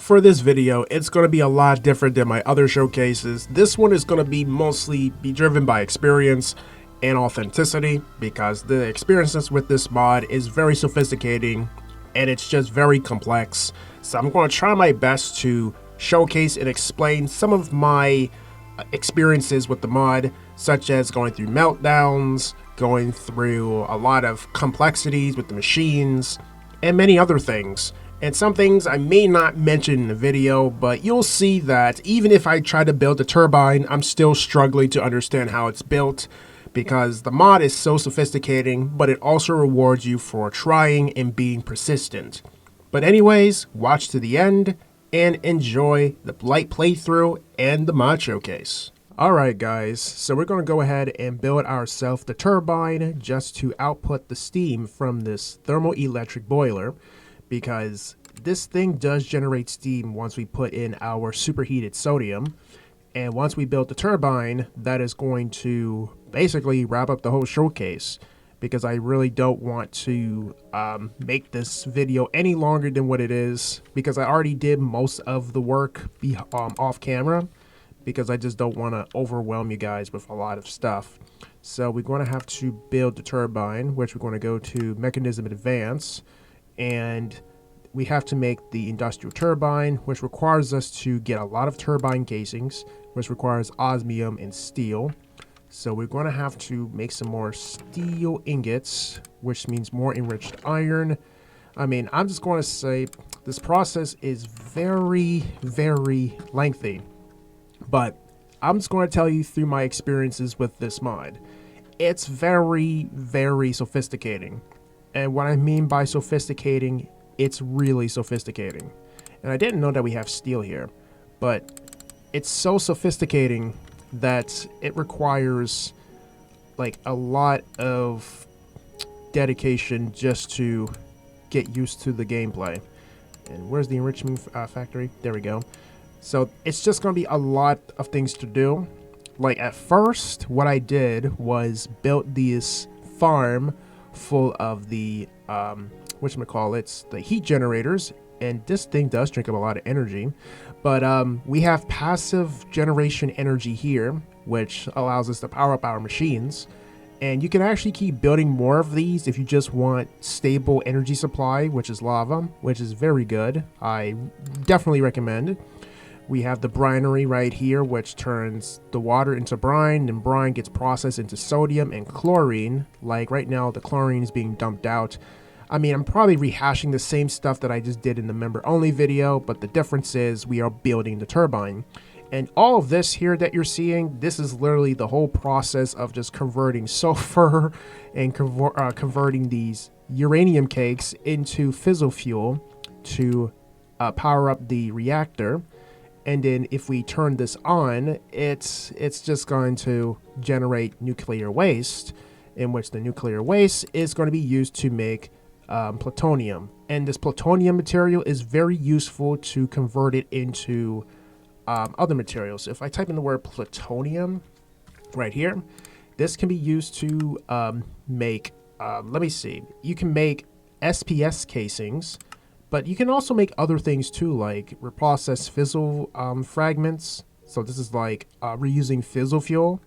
for this video, it's going to be a lot different than my other showcases. This one is going to be mostly driven by experience and authenticity, because the experiences with this mod is very sophisticated and it's just very complex. So I'm going to try my best to showcase and explain some of my experiences with the mod, such as going through meltdowns, going through a lot of complexities with the machines, and many other things. And some things I may not mention in the video, but you'll see that even if I try to build a turbine, I'm still struggling to understand how it's built, because the mod is so sophisticated, but it also rewards you for trying and being persistent. But anyways, watch to the end and enjoy the light playthrough and the mod showcase. Alright guys, so we're going to go ahead and build ourselves the turbine just to output the steam from this thermoelectric boiler, because this thing does generate steam once we put in our superheated sodium. And once we build the turbine, that is going to basically wrap up the whole showcase, because I really don't want to make this video any longer than what it is, because I already did most of the work off camera, because I just don't want to overwhelm you guys with a lot of stuff. So we're going to have to build the turbine, which we're going to go to Mechanism Advance, and we have to make the industrial turbine, which requires us to get a lot of turbine casings, which requires osmium and steel. So we're going to have to make some more steel ingots, which means more enriched iron. I mean, I'm just going to say this process is very, very lengthy, but I'm just going to tell you through my experiences with this mod. It's very, very sophisticating. And what I mean by sophisticating, it's really sophisticating. And I didn't know that we have steel here, but it's so sophisticating that it requires like a lot of dedication just to get used to the gameplay. And where's the enrichment factory? There we go. So it's just going to be a lot of things to do. Like at first, what I did was built this farm full of the whatchamacallits, the heat generators, and this thing does drink up a lot of energy, but we have passive generation energy here, which allows us to power up our machines. And you can actually keep building more of these if you just want stable energy supply, which is lava, which is very good. I definitely recommend. We have the brinery right here, which turns the water into brine, and brine gets processed into sodium and chlorine. Like right now, the chlorine is being dumped out. I mean, I'm probably rehashing the same stuff that I just did in the member-only video, but the difference is we are building the turbine. And all of this here that you're seeing, this is literally the whole process of just converting sulfur and converting these uranium cakes into fissile fuel to power up the reactor. And then if we turn this on, it's just going to generate nuclear waste, in which the nuclear waste is going to be used to make plutonium. And this plutonium material is very useful to convert it into other materials. If I type in the word plutonium right here, this can be used to make, let me see, you can make SPS casings, but you can also make other things too, like reprocess fissile fragments. So this is like reusing fissile fuel.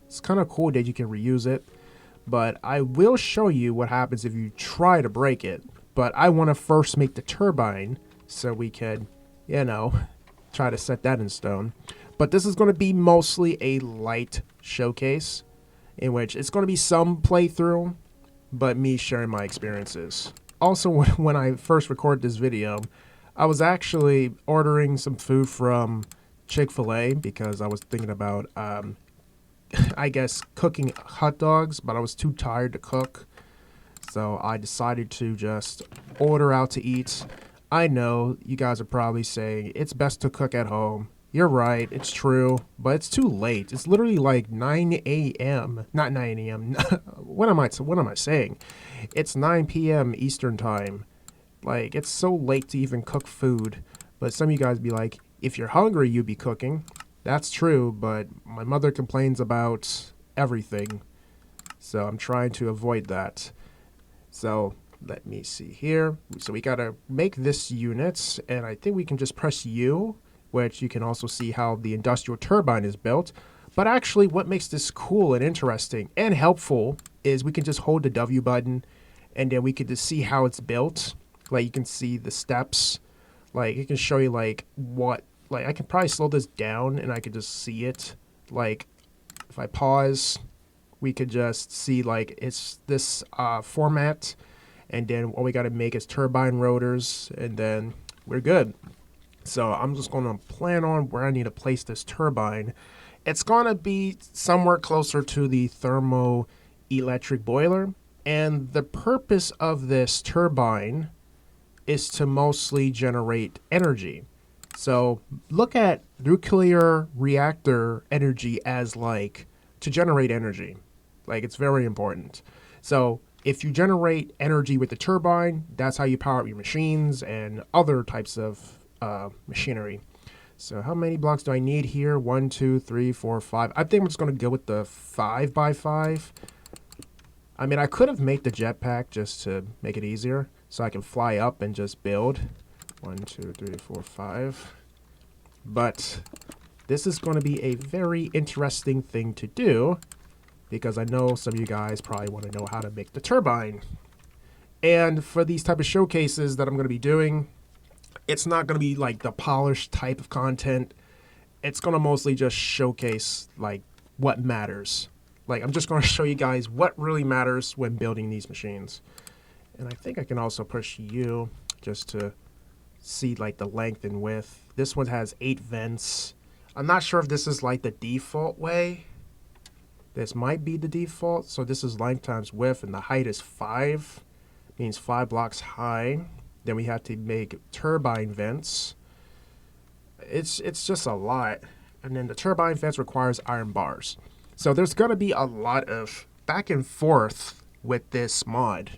It's kind of cool that you can reuse it, but I will show you what happens if you try to break it. But I want to first make the turbine so we could, you know, try to set that in stone. But this is going to be mostly a light showcase, in which it's going to be some playthrough, but me sharing my experiences. Also, when I first recorded this video, I was actually ordering some food from Chick-fil-A because I was thinking about, I guess, cooking hot dogs, but I was too tired to cook. So I decided to just order out to eat. I know you guys are probably saying it's best to cook at home. You're right, it's true, but it's too late. It's literally like 9 a.m. Not 9 a.m. What am I saying? It's 9 p.m. Eastern time. Like, it's so late to even cook food. But some of you guys be like, if you're hungry, you'd be cooking. That's true, but my mother complains about everything. So I'm trying to avoid that. So let me see here. So we gotta make this unit, and I think we can just press U, which you can also see how the industrial turbine is built. But actually what makes this cool and interesting and helpful is we can just hold the W button, and then we can just see how it's built. Like you can see the steps. Like it can show you like what, like I can probably slow this down and I could just see it. Like if I pause, we could just see like it's this format, and then all we got to make is turbine rotors, and then we're good. So I'm just going to plan on where I need to place this turbine. It's going to be somewhere closer to the thermoelectric boiler, and the purpose of this turbine is to mostly generate energy. So look at nuclear reactor energy as like to generate energy. Like it's very important. So if you generate energy with the turbine, that's how you power up your machines and other types of machinery. So how many blocks do I need here? 1, 2, 3, 4, 5. I think I'm just going to go with the 5x5. I mean, I could have made the jetpack just to make it easier, so I can fly up and just build. 1, 2, 3, 4, 5. But this is going to be a very interesting thing to do, because I know some of you guys probably want to know how to make the turbine. And for these type of showcases that I'm going to be doing, it's not going to be like the polished type of content. It's going to mostly just showcase like what matters. Like I'm just going to show you guys what really matters when building these machines. And I think I can also push U just to see like the length and width. This one has 8 vents. I'm not sure if this is like the default way. This might be the default. So this is length times width, and the height is 5. Means 5 blocks high. Then we have to make turbine vents. It's just a lot. And then the turbine vents requires iron bars. So there's going to be a lot of back and forth with this mod.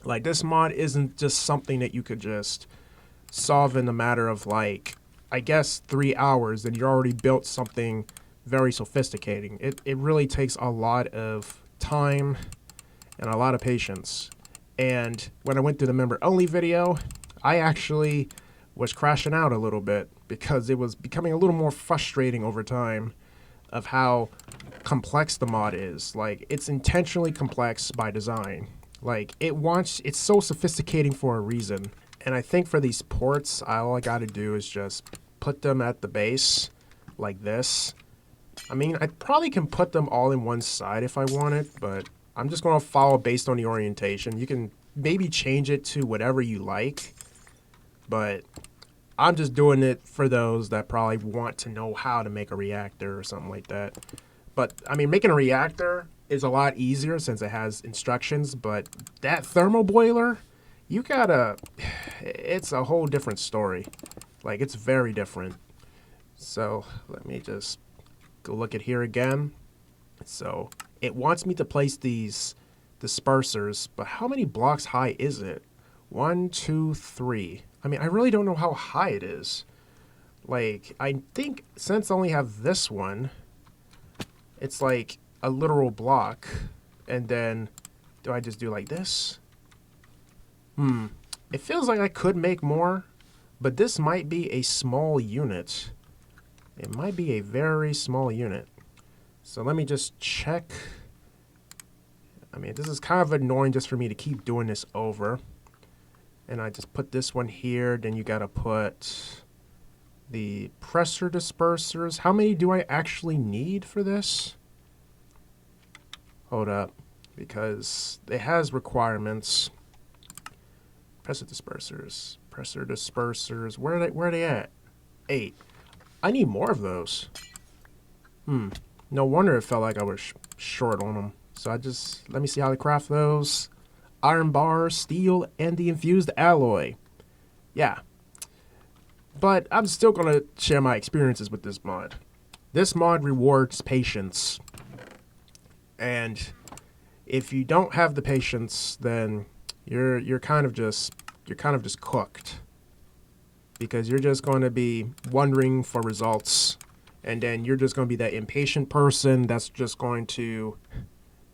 Like this mod isn't just something that you could just solve in a matter of like, I guess 3 hours, and you already built something very sophisticated. It really takes a lot of time and a lot of patience. And when I went through the member only video, I actually was crashing out a little bit because it was becoming a little more frustrating over time of how complex the mod is. Like it's intentionally complex by design. Like it's so sophisticating for a reason. And I think for these ports, all I got to do is just put them at the base like this. I mean, I probably can put them all in one side if I wanted, but I'm just going to follow based on the orientation. You can maybe change it to whatever you like, but I'm just doing it for those that probably want to know how to make a reactor or something like that. But, I mean, making a reactor is a lot easier since it has instructions, but that thermal boiler, you gotta, it's a whole different story. Like, it's very different. So, let me just go look at here again. So, it wants me to place these dispersers, but how many blocks high is it? 1, 2, 3. I mean, I really don't know how high it is. Like, I think since I only have this one, it's like a literal block. And then, do I just do like this? It feels like I could make more, but this might be a small unit. It might be a very small unit. So let me just check. I mean, this is kind of annoying just for me to keep doing this over. And I just put this one here. Then you got to put the pressure dispersers. How many do I actually need for this? Hold up, because it has requirements. Pressure dispersers. Pressure dispersers. Where are they at? 8. I need more of those. No wonder it felt like I was short on them. So let me see how to craft those. Iron bars, steel, and the infused alloy. Yeah. But I'm still going to share my experiences with this mod. This mod rewards patience. And if you don't have the patience, then you're kind of just cooked. Because you're just going to be wondering for results. And then you're just going to be that impatient person that's just going to,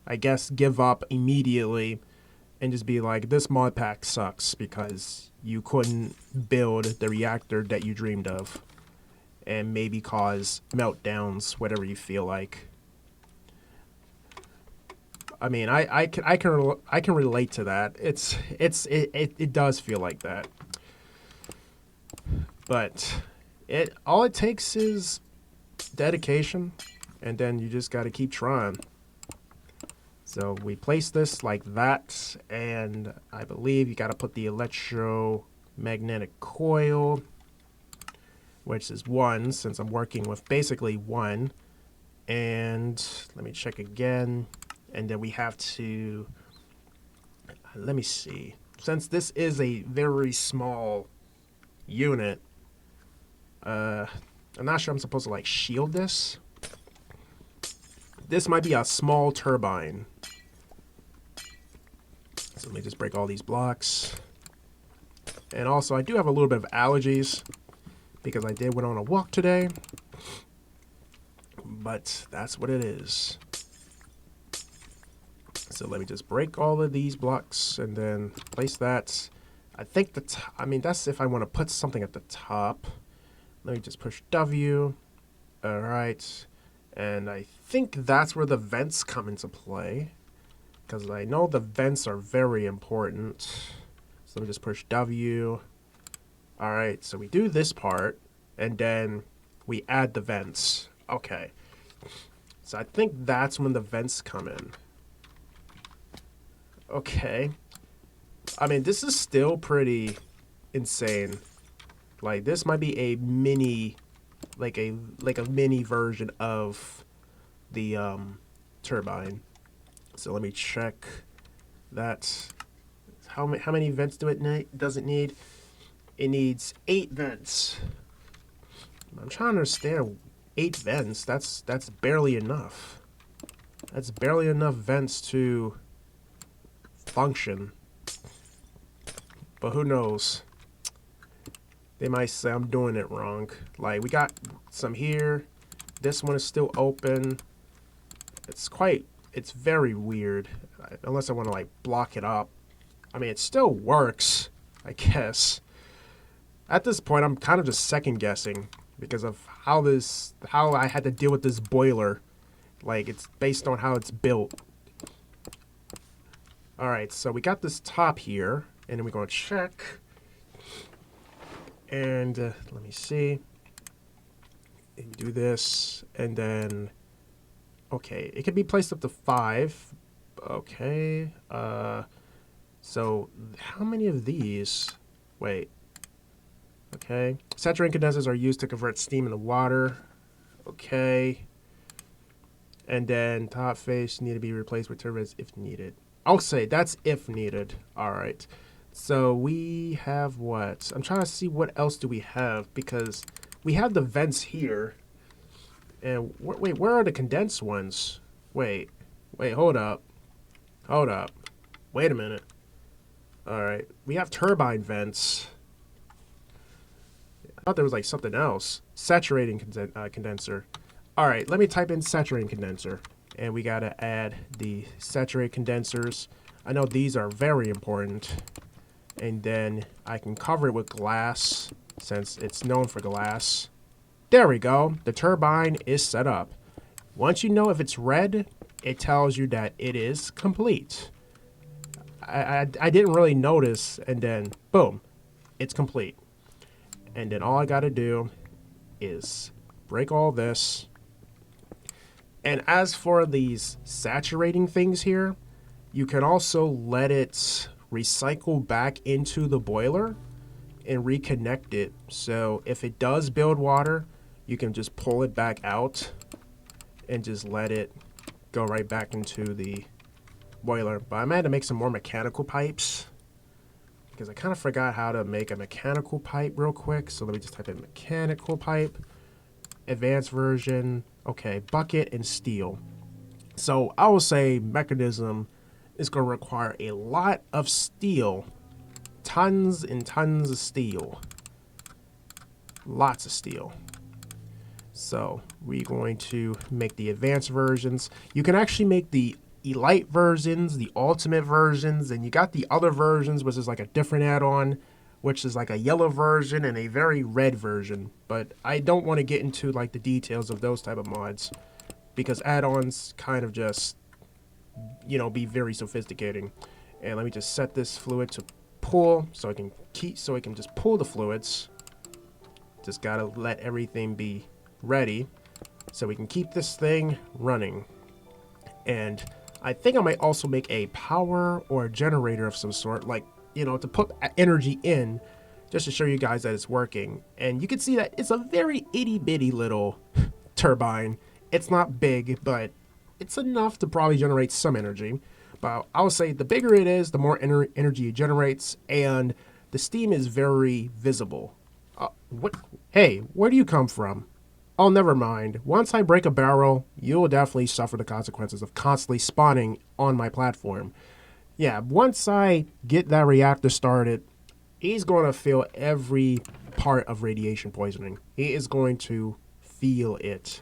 I guess, give up immediately and just be like, this mod pack sucks because you couldn't build the reactor that you dreamed of, and maybe cause meltdowns, whatever you feel like. I mean, I can relate to that. It does feel like that. But all it takes is dedication, and then you just got to keep trying. So we place this like that, and I believe you got to put the electromagnetic coil, which is 1, since I'm working with basically 1. And let me check again. And then we have to, let me see. Since this is a very small unit, I'm not sure I'm supposed to like shield this. This might be a small turbine. So let me just break all these blocks. And also, I do have a little bit of allergies because I did went on a walk today. But that's what it is. So let me just break all of these blocks and then place that. I think I mean, that's if I want to put something at the top. Let me just push W. All right. And I think that's where the vents come into play, because I know the vents are very important. So let me just push W. All right. So we do this part, and then we add the vents. Okay. So I think that's when the vents come in. Okay. I mean, this is still pretty insane. Like, this might be a mini, like a mini version of the turbine. So let me check that. How many vents does it need? It needs 8 vents. I'm trying to understand. 8 vents. That's barely enough. That's barely enough vents to function. But who knows? They might say I'm doing it wrong. Like, we got some here. This one is still open. It's very weird. Unless I want to like block it up. I mean, it still works, I guess. At this point, I'm kind of just second guessing because of how I had to deal with this boiler. Like, it's based on how it's built. Alright, so we got this top here, and then we're going to check. And let me see. And do this, and then, okay, it can be placed up to 5. Okay, so how many of these? Wait. Okay, saturating condensers are used to convert steam into water. Okay. And then top face need to be replaced with turbines if needed. I'll say that's if needed. All right. So we have what? I'm trying to see what else do we have, because we have the vents here. And wait, where are the condensed ones? Wait, hold up. Wait a minute. All right, we have turbine vents. I thought there was like something else. Saturating condenser. All right, let me type in saturating condenser. And we gotta add the saturated condensers. I know these are very important. And then I can cover it with glass, since it's known for glass. There we go. The turbine is set up. Once you know if it's red, it tells you that it is complete. I didn't really notice, and then boom, it's complete. And then all I gotta do is break all this. And as for these saturating things here, you can also let it recycle back into the boiler and reconnect it. So if it does build water, you can just pull it back out and just let it go right back into the boiler. But I might have to make some more mechanical pipes, because I kind of forgot how to make a mechanical pipe real quick. So let me just type in mechanical pipe, advanced version. Okay, bucket and steel. So I will say Mekanism is going to require a lot of steel. Tons and tons of steel. Lots of steel. So we're going to make the advanced versions. You can actually make the elite versions, the ultimate versions, and you got the other versions, which is like a different add-on, which is like a yellow version and a very red version. But I don't want to get into like the details of those type of mods because add-ons kind of just, you know, be very sophisticating. And let me just set this fluid to pull so I can just pull the fluids. Just gotta let everything be ready so we can keep this thing running. And I think I might also make a power or a generator of some sort, like, you know, to put energy in, just to show you guys that it's working. And you can see that it's a very itty bitty little turbine. It's not big, but it's enough to probably generate some energy. But I would say the bigger it is, the more energy it generates, and the steam is very visible. What? Hey, where do you come from? Oh, never mind. Once I break a barrel, you'll definitely suffer the consequences of constantly spawning on my platform. Yeah, once I get that reactor started, he's going to feel every part of radiation poisoning. He is going to feel it.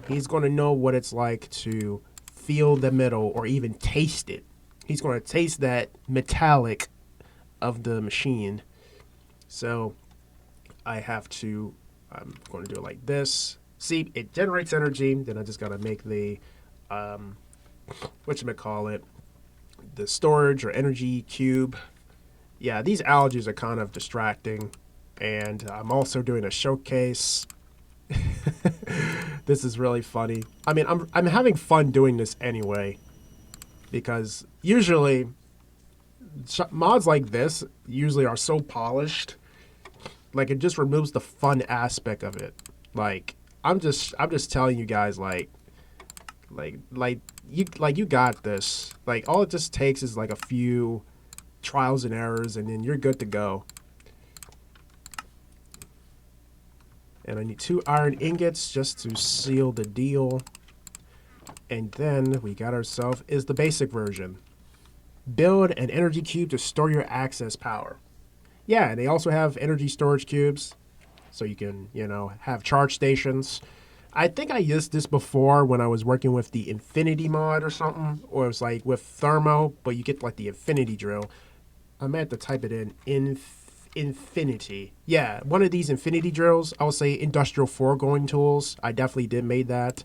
He's going to know what it's like to feel the metal or even taste it. He's going to taste that metallic of the machine. So I'm going to do it like this. See, it generates energy. Then I just got to make the, whatchamacallit, the storage or energy cube. Yeah, these algae are kind of distracting. And I'm also doing a showcase. This is really funny. I mean, I'm having fun doing this anyway. Because usually, mods like this usually are so polished. Like, it just removes the fun aspect of it. Like, I'm just telling you guys, you got this. Like, all it just takes is like a few trials and errors, and then you're good to go. And I need 2 iron ingots just to seal the deal. And then we got ourselves is the basic version. Build an energy cube to store your access power. Yeah, and they also have energy storage cubes, so you can, you know, have charge stations. I think I used this before when I was working with the Infinity mod or something, or it was like with Thermo, but you get like the Infinity drill. I meant to type it in Infinity. Yeah, one of these Infinity drills, I would say industrial foregoing tools. I definitely did made that.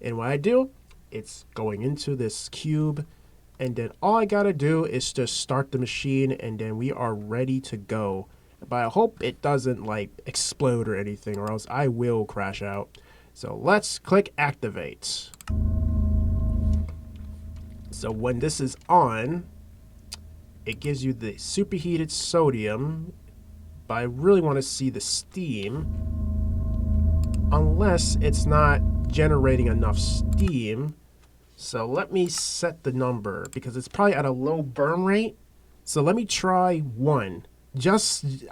And what I do, it's going into this cube, and then all I gotta do is just start the machine, and then we are ready to go. But I hope it doesn't like explode or anything, or else I will crash out. So let's click activate. So when this is on, it gives you the superheated sodium, but I really want to see the steam, unless it's not generating enough steam. So let me set the number because it's probably at a low burn rate. So let me try 1.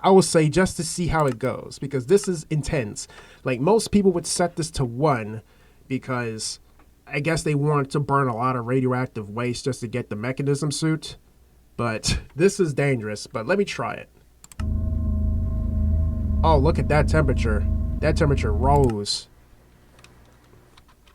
I will say just to see how it goes, because this is intense. Like, most people would set this to 1 because I guess they want to burn a lot of radioactive waste just to get the Mekanism suit. But this is dangerous, but let me try it. Oh, look at that temperature. That temperature rose.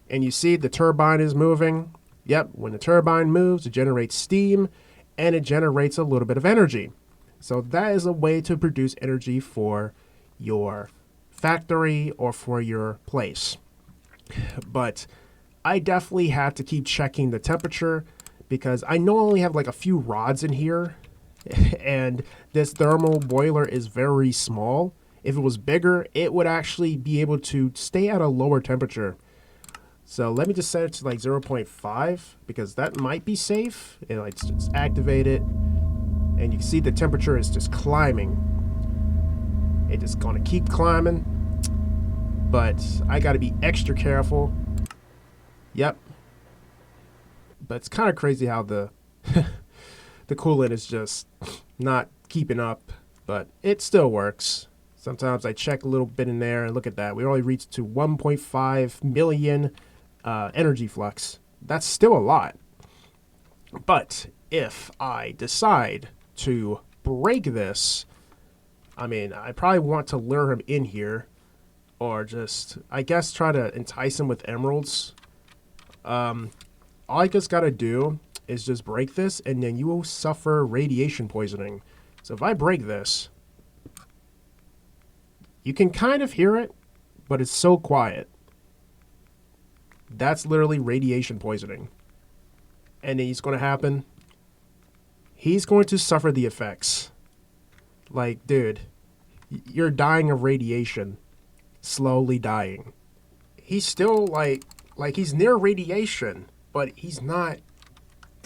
And you see the turbine is moving. Yep, when the turbine moves, it generates steam, and it generates a little bit of energy. So that is a way to produce energy for your factory or for your place. But I definitely had to keep checking the temperature because I know I only have like a few rods in here, and this thermal boiler is very small. If it was bigger, it would actually be able to stay at a lower temperature. So let me just set it to like 0.5 because that might be safe. And let's just activate it. And you can see the temperature is just climbing. It's just gonna keep climbing. But I gotta be extra careful. Yep. But it's kind of crazy how the the coolant is just not keeping up. But it still works. Sometimes I check a little bit in there and look at that. We only reached to 1.5 million energy flux. That's still a lot. But if I decide to break this, I mean, I probably want to lure him in here, or just, I guess, try to entice him with emeralds. all you just gotta do is just break this, and then you will suffer radiation poisoning. So if I break this, you can kind of hear it, but it's so quiet. That's literally radiation poisoning. And then it's going to happen. He's going to suffer the effects. Like, dude, you're dying of radiation. Slowly dying. He's still like he's near radiation, but he's not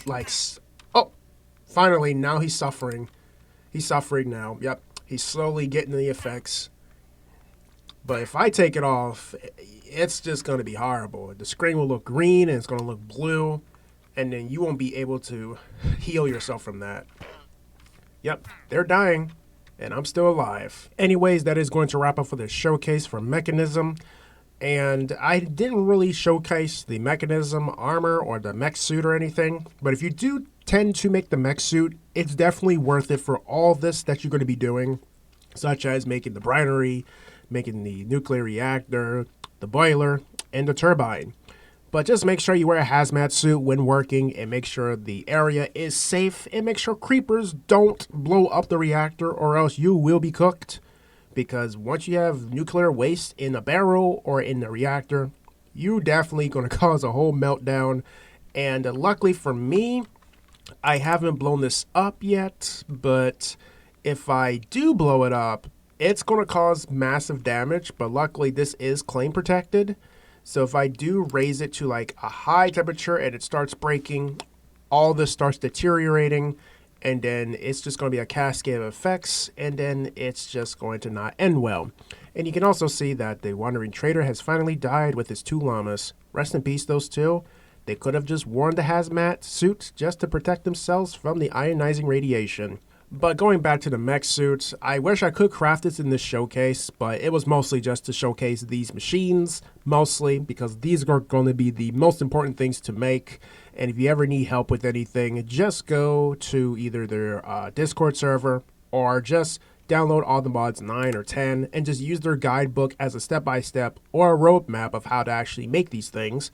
like, oh, finally, now he's suffering. He's suffering now. Yep. He's slowly getting the effects. But if I take it off, it's just going to be horrible. The screen will look green and it's going to look blue, and then you won't be able to heal yourself from that. Yep, they're dying, and I'm still alive. Anyways, that is going to wrap up for this showcase for Mekanism. And I didn't really showcase the Mekanism armor or the mech suit or anything, but if you do tend to make the mech suit, it's definitely worth it for all this that you're going to be doing, such as making the brinery, making the nuclear reactor, the boiler, and the turbine. But just make sure you wear a hazmat suit when working, and make sure the area is safe, and make sure creepers don't blow up the reactor, or else you will be cooked. Because once you have nuclear waste in a barrel or in the reactor, you're definitely going to cause a whole meltdown. And luckily for me, I haven't blown this up yet, but if I do blow it up, it's going to cause massive damage, but luckily this is claim protected. So if I do raise it to like a high temperature and it starts breaking, all this starts deteriorating, and then it's just going to be a cascade of effects, and then it's just going to not end well. And you can also see that the Wandering Trader has finally died with his 2 llamas. Rest in peace, those 2. They could have just worn the hazmat suit just to protect themselves from the ionizing radiation. But going back to the mech suits, I wish I could craft this in this showcase, but it was mostly just to showcase these machines, mostly, because these are going to be the most important things to make. And if you ever need help with anything, just go to either their Discord server, or just download all the mods 9 or 10, and just use their guidebook as a step-by-step or a roadmap of how to actually make these things.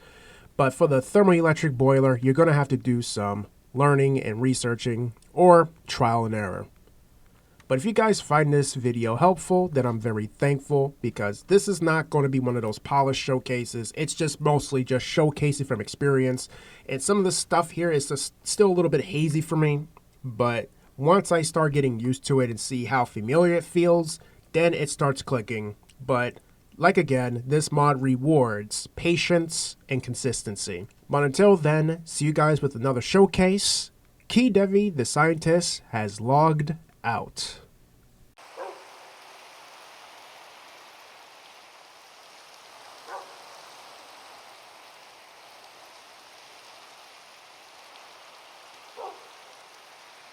But for the thermoelectric boiler, you're going to have to do some learning and researching, or trial and error. But if you guys find this video helpful, then I'm very thankful, because this is not going to be one of those polished showcases. It's just mostly just showcasing from experience, and some of the stuff here is just still a little bit hazy for me, but once I start getting used to it and see how familiar it feels, then it starts clicking. But like again, this mod rewards patience and consistency. But until then, see you guys with another showcase. KeyDevy, the scientist, has logged out.